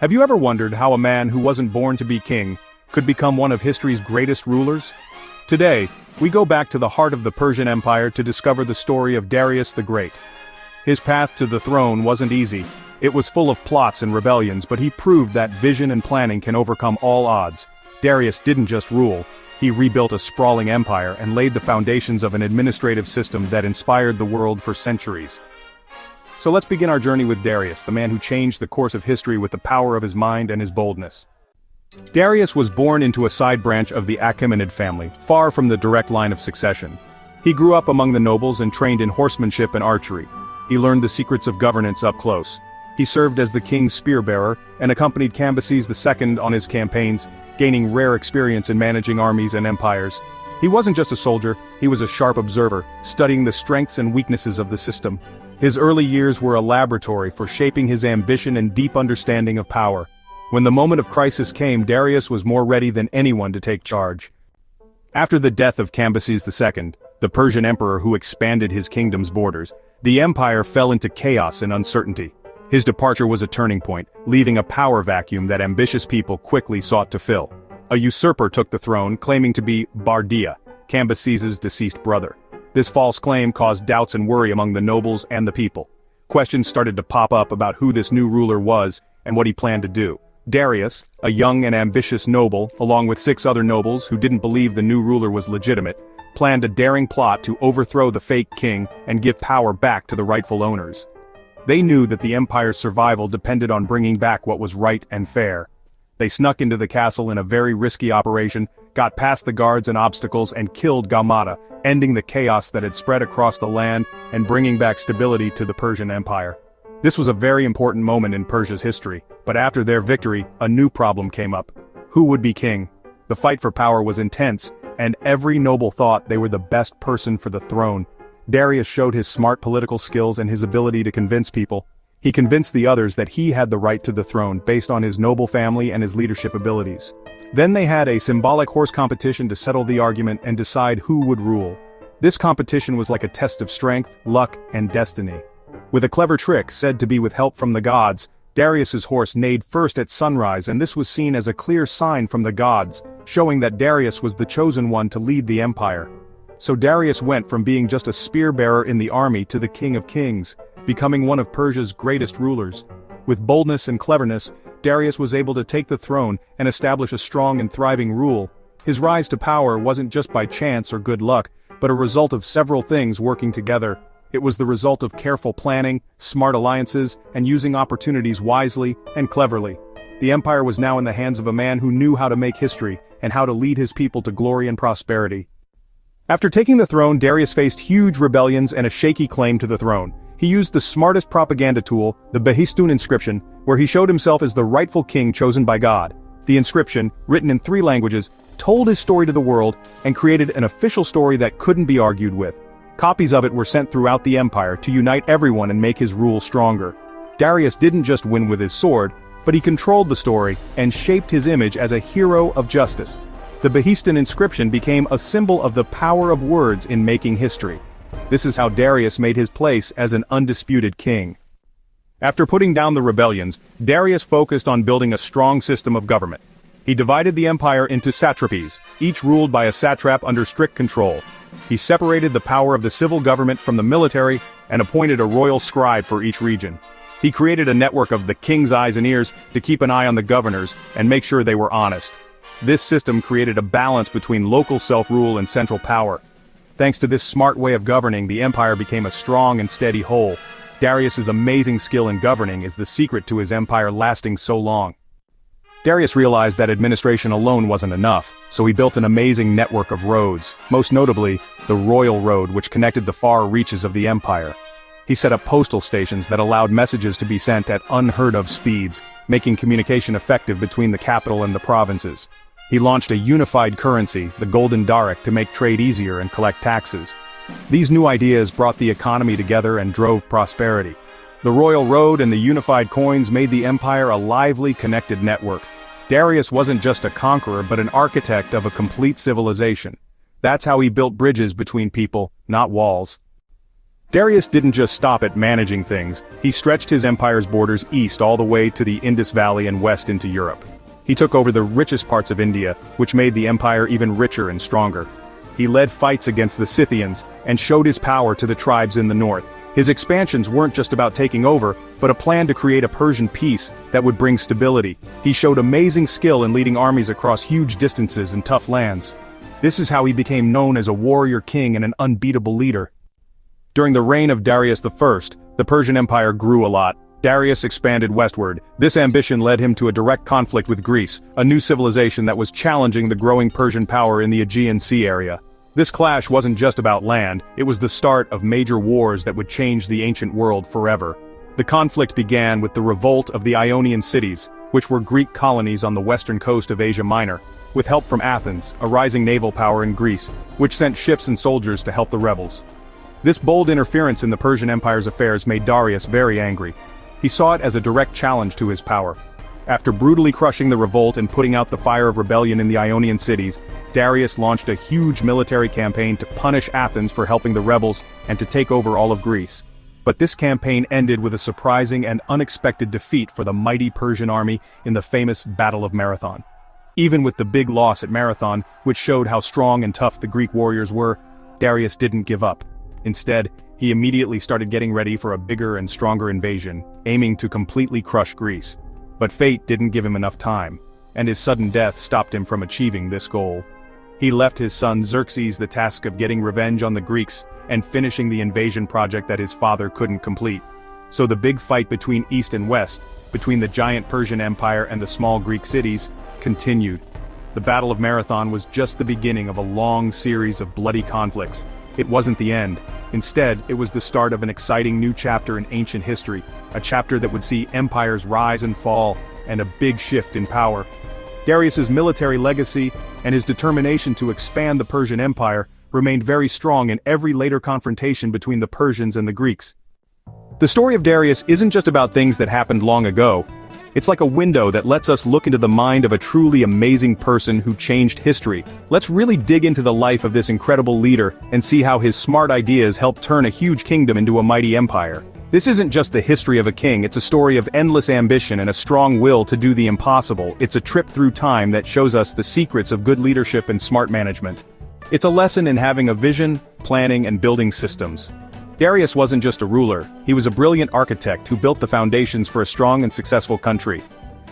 Have you ever wondered how a man who wasn't born to be king could become one of history's greatest rulers? Today, we go back to the heart of the Persian Empire to discover the story of Darius the Great. His path to the throne wasn't easy. It was full of plots and rebellions, but he proved that vision and planning can overcome all odds. Darius didn't just rule, he rebuilt a sprawling empire and laid the foundations of an administrative system that inspired the world for centuries. So let's begin our journey with Darius, the man who changed the course of history with the power of his mind and his boldness. Darius was born into a side branch of the Achaemenid family, far from the direct line of succession. He grew up among the nobles and trained in horsemanship and archery. He learned the secrets of governance up close. He served as the king's spear-bearer and accompanied Cambyses II on his campaigns, gaining rare experience in managing armies and empires. He wasn't just a soldier, he was a sharp observer, studying the strengths and weaknesses of the system. His early years were a laboratory for shaping his ambition and deep understanding of power. When the moment of crisis came, Darius was more ready than anyone to take charge. After the death of Cambyses II, the Persian emperor who expanded his kingdom's borders, the empire fell into chaos and uncertainty. His departure was a turning point, leaving a power vacuum that ambitious people quickly sought to fill. A usurper took the throne, claiming to be Bardia, Cambyses' deceased brother. This false claim caused doubts and worry among the nobles and the people. Questions started to pop up about who this new ruler was and what he planned to do. Darius, a young and ambitious noble, along with 6 other nobles who didn't believe the new ruler was legitimate, planned a daring plot to overthrow the fake king and give power back to the rightful owners. They knew that the empire's survival depended on bringing back what was right and fair. They snuck into the castle in a very risky operation, got past the guards and obstacles and killed Gaumata, ending the chaos that had spread across the land and bringing back stability to the Persian Empire. This was a very important moment in Persia's history, but after their victory, a new problem came up. Who would be king? The fight for power was intense, and every noble thought they were the best person for the throne. Darius showed his smart political skills and his ability to convince people. He convinced the others that he had the right to the throne based on his noble family and his leadership abilities. Then they had a symbolic horse competition to settle the argument and decide who would rule. This competition was like a test of strength, luck, and destiny. With a clever trick said to be with help from the gods, Darius's horse neighed first at sunrise, and this was seen as a clear sign from the gods, showing that Darius was the chosen one to lead the empire. So Darius went from being just a spear-bearer in the army to the king of kings, becoming one of Persia's greatest rulers. With boldness and cleverness, Darius was able to take the throne and establish a strong and thriving rule. His rise to power wasn't just by chance or good luck, but a result of several things working together. It was the result of careful planning, smart alliances, and using opportunities wisely and cleverly. The empire was now in the hands of a man who knew how to make history and how to lead his people to glory and prosperity. After taking the throne, Darius faced huge rebellions and a shaky claim to the throne. He used the smartest propaganda tool, the Behemoth Inscription, where he showed himself as the rightful king chosen by God. The inscription, written in 3 languages, told his story to the world and created an official story that couldn't be argued with. Copies of it were sent throughout the empire to unite everyone and make his rule stronger. Darius didn't just win with his sword, but he controlled the story and shaped his image as a hero of justice. The Behemoth Inscription became a symbol of the power of words in making history. This is how Darius made his place as an undisputed king. After putting down the rebellions, Darius focused on building a strong system of government. He divided the empire into satrapies, each ruled by a satrap under strict control. He separated the power of the civil government from the military and appointed a royal scribe for each region. He created a network of the king's eyes and ears to keep an eye on the governors and make sure they were honest. This system created a balance between local self-rule and central power. Thanks to this smart way of governing, the empire became a strong and steady whole. Darius's amazing skill in governing is the secret to his empire lasting so long. Darius realized that administration alone wasn't enough, so he built an amazing network of roads, most notably, the Royal Road, which connected the far reaches of the empire. He set up postal stations that allowed messages to be sent at unheard-of speeds, making communication effective between the capital and the provinces. He launched a unified currency, the Golden Daric, to make trade easier and collect taxes. These new ideas brought the economy together and drove prosperity. The Royal Road and the unified coins made the empire a lively, connected network. Darius wasn't just a conqueror but an architect of a complete civilization. That's how he built bridges between people, not walls. Darius didn't just stop at managing things, he stretched his empire's borders east all the way to the Indus Valley and west into Europe. He took over the richest parts of India, which made the empire even richer and stronger. He led fights against the Scythians, and showed his power to the tribes in the north. His expansions weren't just about taking over, but a plan to create a Persian peace that would bring stability. He showed amazing skill in leading armies across huge distances and tough lands. This is how he became known as a warrior king and an unbeatable leader. During the reign of Darius I, the Persian Empire grew a lot. Darius expanded westward. This ambition led him to a direct conflict with Greece, a new civilization that was challenging the growing Persian power in the Aegean Sea area. This clash wasn't just about land, it was the start of major wars that would change the ancient world forever. The conflict began with the revolt of the Ionian cities, which were Greek colonies on the western coast of Asia Minor, with help from Athens, a rising naval power in Greece, which sent ships and soldiers to help the rebels. This bold interference in the Persian Empire's affairs made Darius very angry. He saw it as a direct challenge to his power. After brutally crushing the revolt and putting out the fire of rebellion in the Ionian cities, Darius launched a huge military campaign to punish Athens for helping the rebels and to take over all of Greece. But this campaign ended with a surprising and unexpected defeat for the mighty Persian army in the famous Battle of Marathon. Even with the big loss at Marathon, which showed how strong and tough the Greek warriors were, Darius didn't give up. Instead, he immediately started getting ready for a bigger and stronger invasion, aiming to completely crush Greece. But fate didn't give him enough time, and his sudden death stopped him from achieving this goal. He left his son Xerxes the task of getting revenge on the Greeks and finishing the invasion project that his father couldn't complete. So the big fight between East and West, between the giant Persian Empire and the small Greek cities, continued. The Battle of Marathon was just the beginning of a long series of bloody conflicts. It wasn't the end. Instead, it was the start of an exciting new chapter in ancient history, a chapter that would see empires rise and fall, and a big shift in power. Darius's military legacy and his determination to expand the Persian Empire remained very strong in every later confrontation between the Persians and the Greeks. The story of Darius isn't just about things that happened long ago. It's like a window that lets us look into the mind of a truly amazing person who changed history. Let's really dig into the life of this incredible leader and see how his smart ideas helped turn a huge kingdom into a mighty empire. This isn't just the history of a king, it's a story of endless ambition and a strong will to do the impossible. It's a trip through time that shows us the secrets of good leadership and smart management. It's a lesson in having a vision, planning, and building systems. Darius wasn't just a ruler, he was a brilliant architect who built the foundations for a strong and successful country.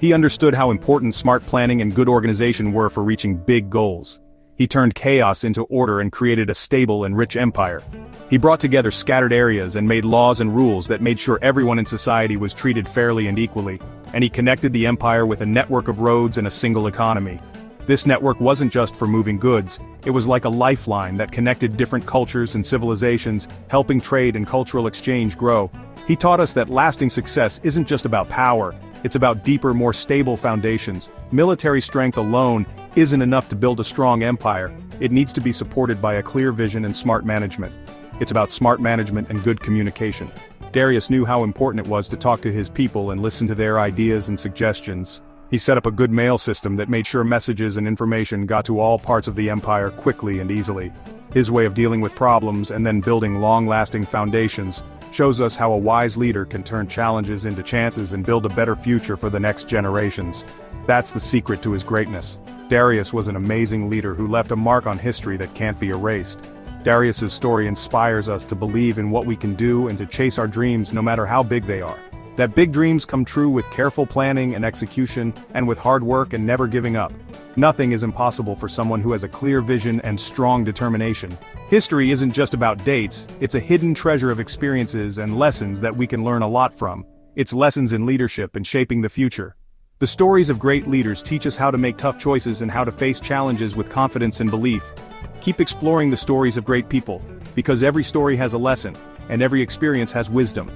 He understood how important smart planning and good organization were for reaching big goals. He turned chaos into order and created a stable and rich empire. He brought together scattered areas and made laws and rules that made sure everyone in society was treated fairly and equally. And he connected the empire with a network of roads and a single economy. This network wasn't just for moving goods, it was like a lifeline that connected different cultures and civilizations, helping trade and cultural exchange grow. He taught us that lasting success isn't just about power, it's about deeper, more stable foundations. Military strength alone isn't enough to build a strong empire, it needs to be supported by a clear vision and smart management. It's about smart management and good communication. Darius knew how important it was to talk to his people and listen to their ideas and suggestions. He set up a good mail system that made sure messages and information got to all parts of the empire quickly and easily. His way of dealing with problems and then building long-lasting foundations shows us how a wise leader can turn challenges into chances and build a better future for the next generations. That's the secret to his greatness. Darius was an amazing leader who left a mark on history that can't be erased. Darius's story inspires us to believe in what we can do and to chase our dreams no matter how big they are. That big dreams come true with careful planning and execution, and with hard work and never giving up. Nothing is impossible for someone who has a clear vision and strong determination. History isn't just about dates, it's a hidden treasure of experiences and lessons that we can learn a lot from. It's lessons in leadership and shaping the future. The stories of great leaders teach us how to make tough choices and how to face challenges with confidence and belief. Keep exploring the stories of great people, because every story has a lesson, and every experience has wisdom.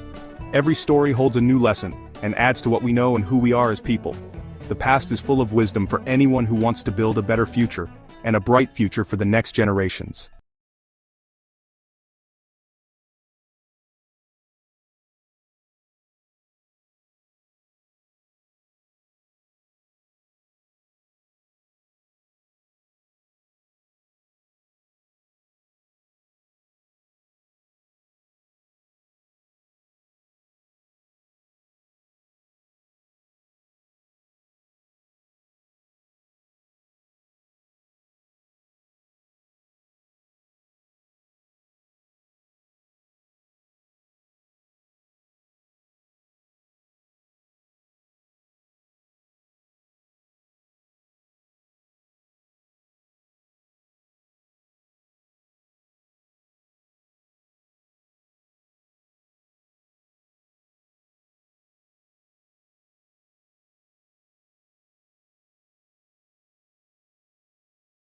Every story holds a new lesson, and adds to what we know and who we are as people. The past is full of wisdom for anyone who wants to build a better future, and a bright future for the next generations.